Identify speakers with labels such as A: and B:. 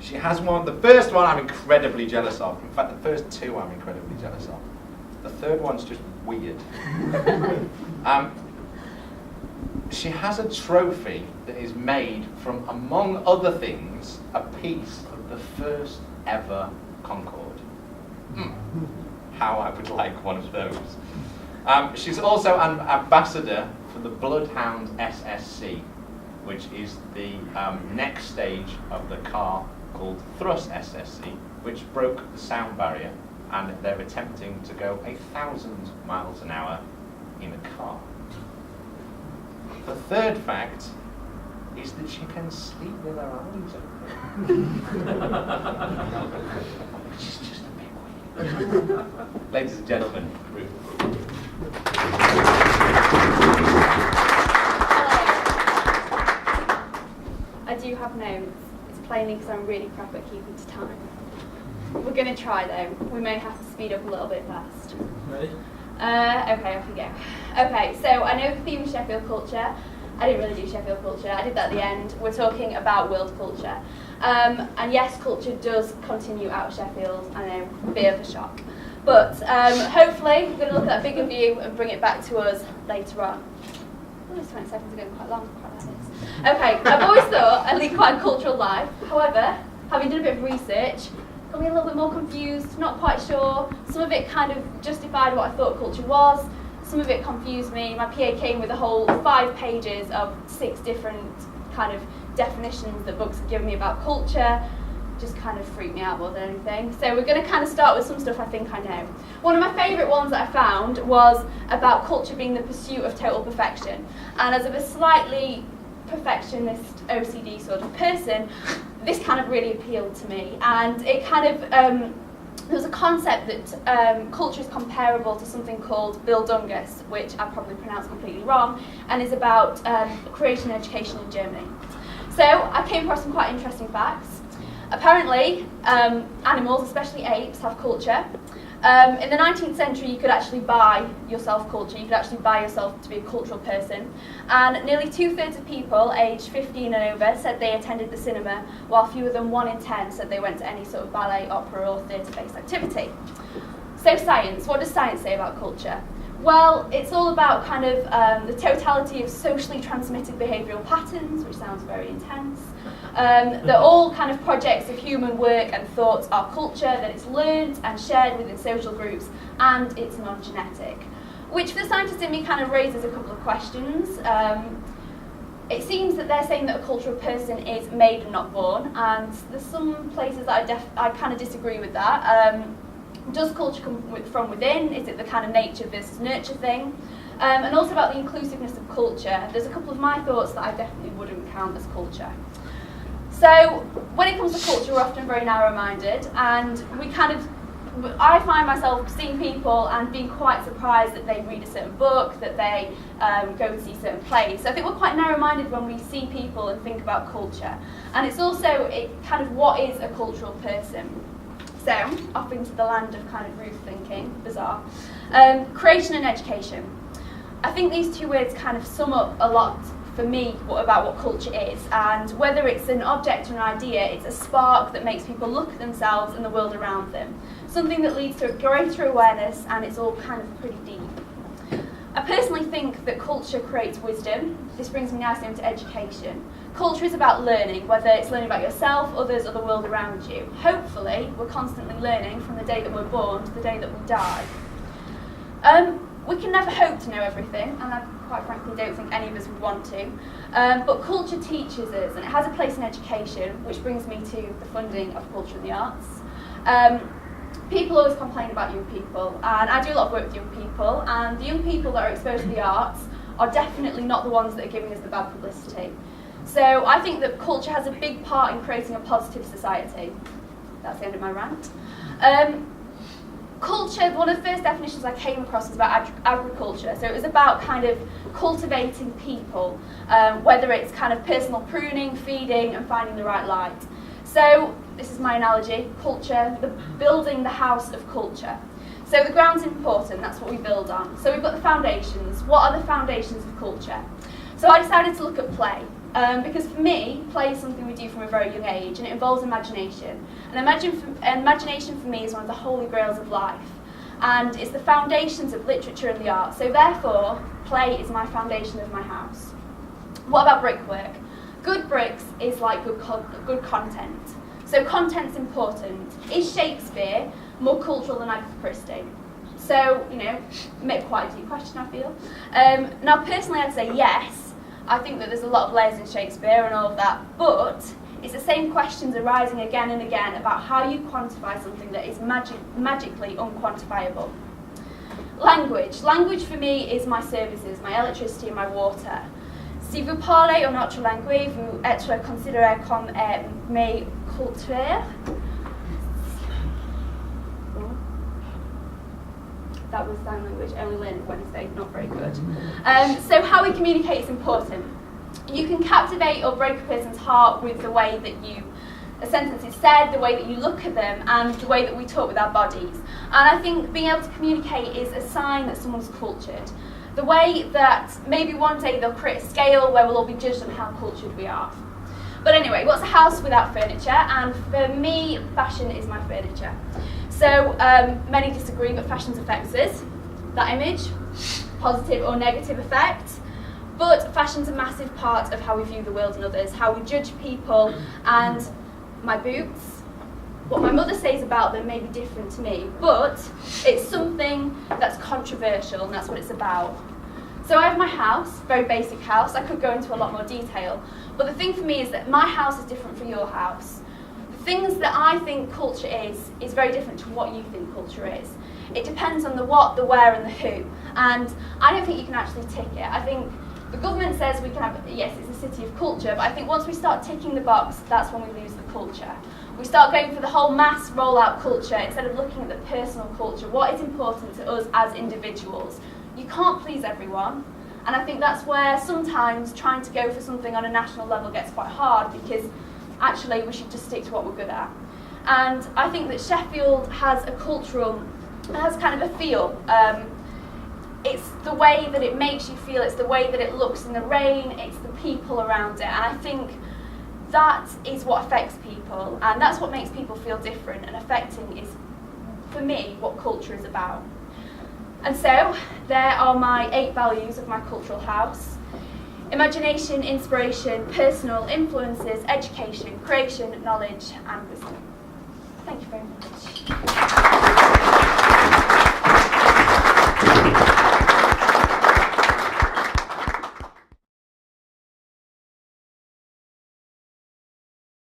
A: She has one. The first one I'm incredibly jealous of. In fact, the first two I'm incredibly jealous of. The third one's just weird. She has a trophy that is made from, among other things, a piece of the first ever Concorde. How I would like one of those. She's also an ambassador for the Bloodhound SSC, which is the next stage of the car called Thrust SSC, which broke the sound barrier, and they're attempting to go 1,000 miles an hour in a car. The third fact is that she can sleep with her eyes open. Which is just a bit weird. Ladies and gentlemen, Ruth.
B: I do have notes. It's plainly because I'm really crap at keeping to time. We're going to try though. We may have to speed up a little bit fast.
C: Ready?
B: Okay, off we go. Okay, so I know the theme is Sheffield culture. I didn't really do Sheffield culture. I did that at the end. We're talking about world culture. And yes, culture does continue out of Sheffield. I know, a bit of a shock. But hopefully we're going to look at a bigger view and bring it back to us later on. Oh, these 20 seconds are going quite long. Quite like this. Okay, I've always thought I lead quite a cultural life. However, having done a bit of research, got me a little bit more confused, not quite sure. Some of it kind of justified what I thought culture was. Some of it confused me. My PA came with a whole 5 pages of 6 different kind of definitions that books have given me about culture. Just kind of freaked me out more than anything. So we're going to kind of start with some stuff I think I know. One of my favourite ones that I found was about culture being the pursuit of total perfection. And as of a slightly perfectionist, OCD sort of person, this kind of really appealed to me. And it kind of, there was a concept that culture is comparable to something called Bildungus, which I probably pronounced completely wrong, and is about creation and education in Germany. So I came across some quite interesting facts. Apparently, animals, especially apes, have culture. In the 19th century, you could actually buy yourself culture. You could actually buy yourself to be a cultural person. And nearly 2/3 of people aged 15 and over said they attended the cinema, while fewer than 1 in 10 said they went to any sort of ballet, opera, or theatre-based activity. So science, what does science say about culture? Well, it's all about kind of the totality of socially transmitted behavioural patterns, which sounds very intense. That all kind of projects of human work and thought are culture, that it's learned and shared within social groups, and it's non-genetic. Which for the scientist in me kind of raises a couple of questions. It seems that they're saying that a cultural person is made and not born, and there's some places that I kind of disagree with that. Does culture come from within? Is it the kind of nature versus nurture thing? And also about the inclusiveness of culture. There's a couple of my thoughts that I definitely wouldn't count as culture. So when it comes to culture, we're often very narrow-minded, and I find myself seeing people and being quite surprised that they read a certain book, that they go and see certain plays. So I think we're quite narrow-minded when we see people and think about culture. And it's also kind of what is a cultural person. So, off into the land of kind of Ruth thinking, bizarre. Creation and education. I think these 2 words kind of sum up a lot for me about what culture is, and whether it's an object or an idea, it's a spark that makes people look at themselves and the world around them. Something that leads to a greater awareness, and it's all kind of pretty deep. I personally think that culture creates wisdom. This brings me nicely into education. Culture is about learning, whether it's learning about yourself, others, or the world around you. Hopefully, we're constantly learning from the day that we're born to the day that we die. We can never hope to know everything, and I quite frankly don't think any of us would want to. But culture teaches us, and it has a place in education, which brings me to the funding of culture and the arts. People always complain about young people, and I do a lot of work with young people, and the young people that are exposed to the arts are definitely not the ones that are giving us the bad publicity. So I think that culture has a big part in creating a positive society. That's the end of my rant. Culture, one of the first definitions I came across was about agriculture. So it was about kind of cultivating people, whether it's kind of personal pruning, feeding, and finding the right light. So this is my analogy, culture, building the house of culture. So the ground's important, that's what we build on. So we've got the foundations. What are the foundations of culture? So I decided to look at play. Because for me, play is something we do from a very young age, and it involves imagination. And imagination for me is one of the holy grails of life, and it's the foundations of literature and the arts. So therefore, play is my foundation of my house. What about brickwork? Good bricks is like good content. So content's important. Is Shakespeare more cultural than Agatha Christie? So, you know, quite a deep question, I feel. Now, personally, I'd say yes. I think that there's a lot of layers in Shakespeare and all of that, but it's the same questions arising again and again about how you quantify something that is magically unquantifiable. Language. Language for me is my services, my electricity and my water. Si vous parlez une autre langue, vous êtes considéré comme mes cultures. That was sign language, only learned Wednesday, not very good. So how we communicate is important. You can captivate or break a person's heart with the way that a sentence is said, the way that you look at them, and the way that we talk with our bodies. And I think being able to communicate is a sign that someone's cultured. The way that maybe one day they'll create a scale where we'll all be judged on how cultured we are. But anyway, what's a house without furniture? And for me, fashion is my furniture. So many disagree, but fashion affects us. That image, positive or negative effect. But fashion's a massive part of how we view the world and others, how we judge people, and my boots, what my mother says about them may be different to me, but it's something that's controversial, and that's what it's about. So I have my house, very basic house. I could go into a lot more detail, but the thing for me is that my house is different from your house. The things that I think culture is very different to what you think culture is. It depends on the what, the where, and the who, and I don't think you can actually tick it. I think the government says we can have, yes, it's a city of culture, but I think once we start ticking the box, that's when we lose the culture. We start going for the whole mass rollout culture instead of looking at the personal culture, what is important to us as individuals. You can't please everyone, and I think that's where sometimes trying to go for something on a national level gets quite hard, because actually we should just stick to what we're good at. And I think that Sheffield has a cultural, has kind of a feel. It's the way that it makes you feel, it's the way that it looks in the rain, it's the people around it, and I think that is what affects people, and that's what makes people feel different, and affecting is, for me, what culture is about. And so, there are my 8 values of my cultural house: imagination, inspiration, personal, influences, education, creation, knowledge, and wisdom. Thank you very much.